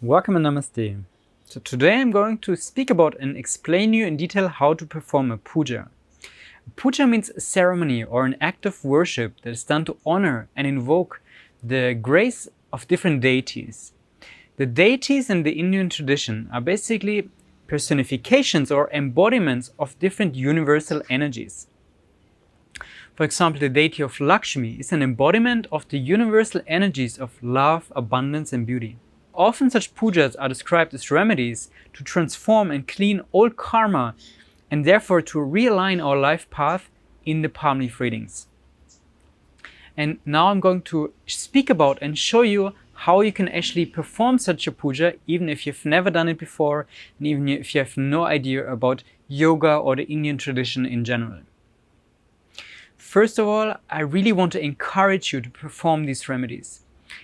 Welcome and Namaste. So today I'm going to speak about and explain you in detail how to perform a pudżę. Puja means a ceremony or an act of worship that is done to honor and invoke the grace of different deities. The deities in the Indian tradition are basically personifications or embodiments of different universal energies. For example, the deity of Lakshmi is an embodiment of the universal energies of love, abundance and beauty. Often such pujas are described as remedies to transform and clean old karma and therefore to realign our life path in the palm leaf readings. And now I'm going to speak about and show you how you can actually perform such a puja even if you've never done it before and even if you have no idea about yoga or the Indian tradition in general. First of all, I really want to encourage you to perform these remedies.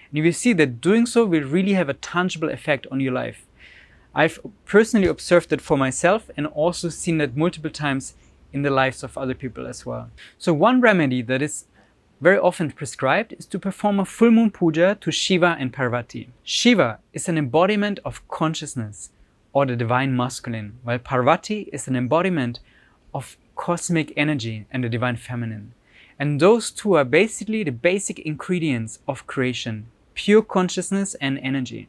And you will see that doing so will really have a tangible effect on your life. I've personally observed that for myself and also seen that multiple times in the lives of other people as well. So one remedy that is very often prescribed is to perform a full moon puja to Shiva and Parvati. Shiva is an embodiment of consciousness or the divine masculine, while Parvati is an embodiment of cosmic energy and the divine feminine. And those two are basically the basic ingredients of creation, pure consciousness and energy.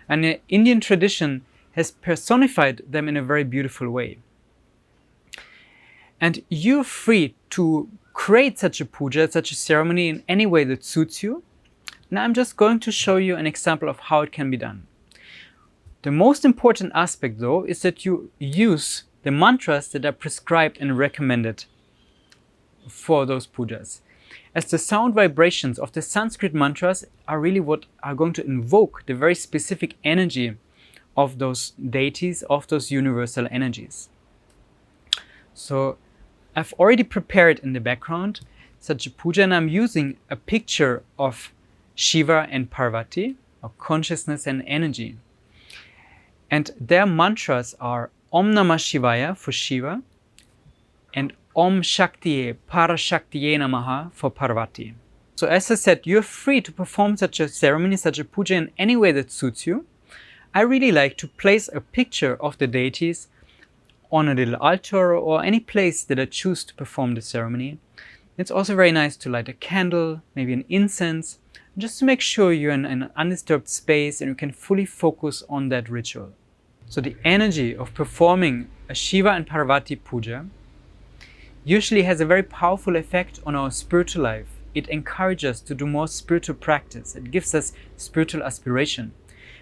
And the Indian tradition has personified them in a very beautiful way. And you're free to create such a puja, such a ceremony in any way that suits you. Now I'm just going to show you an example of how it can be done. The most important aspect though is that you use the mantras that are prescribed and recommended for those pujas. As the sound vibrations of the Sanskrit mantras are really what are going to invoke the very specific energy of those deities, of those universal energies. So I've already prepared in the background such a puja and I'm using a picture of Shiva and Parvati, of consciousness and energy. And their mantras are Om Namah Shivaya for Shiva and Om Shaktiye Parashaktiye Namaha for Parvati. So as I said, you're free to perform such a ceremony, such a puja in any way that suits you. I really like to place a picture of the deities on a little altar or any place that I choose to perform the ceremony. It's also very nice to light a candle, maybe an incense, just to make sure you're in an undisturbed space and you can fully focus on that ritual. So the energy of performing a Shiva and Parvati puja usually has a very powerful effect on our spiritual life. It encourages us to do more spiritual practice. It gives us spiritual aspiration.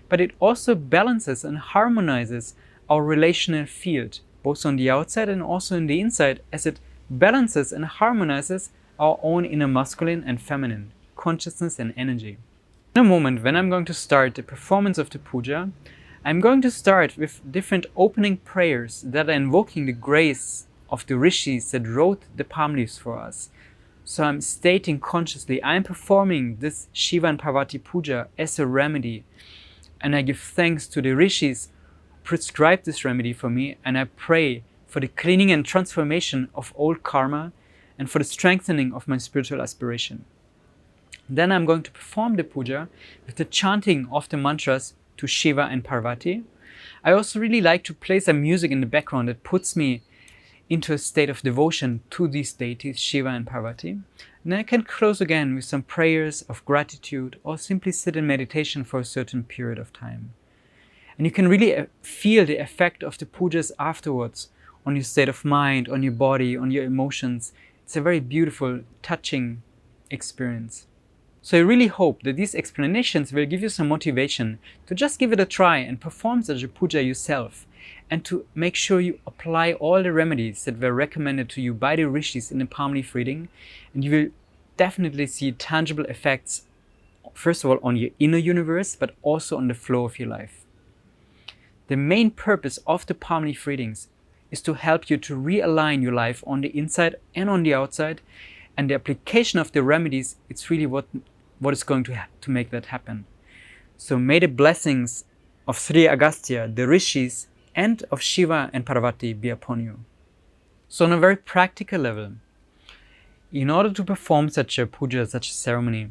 But it also balances and harmonizes our relational field, both on the outside and also in the inside, as it balances and harmonizes our own inner masculine and feminine, consciousness and energy. In a moment, when I'm going to start the performance of the puja, I'm going to start with different opening prayers that are invoking the grace of the rishis that wrote the palm leaves for us. So I'm stating consciously, I'm performing this Shiva and Parvati puja as a remedy. And I give thanks to the rishis who prescribed this remedy for me. And I pray for the cleaning and transformation of old karma and for the strengthening of my spiritual aspiration. Then I'm going to perform the puja with the chanting of the mantras to Shiva and Parvati. I also really like to play some music in the background that puts me into a state of devotion to these deities, Shiva and Parvati. And then I can close again with some prayers of gratitude or simply sit in meditation for a certain period of time. And you can really feel the effect of the pujas afterwards on your state of mind, on your body, on your emotions. It's a very beautiful, touching experience. So I really hope that these explanations will give you some motivation to just give it a try and perform such a puja yourself, and to make sure you apply all the remedies that were recommended to you by the rishis in the palm leaf reading, and you will definitely see tangible effects, first of all on your inner universe, but also on the flow of your life. The main purpose of the palm leaf readings is to help you to realign your life on the inside and on the outside, and the application of the remedies, it's really what is going to make that happen. So may the blessings of Sri Agastya, the rishis, and of Shiva and Parvati be upon you. So on a very practical level, in order to perform such a puja, such a ceremony,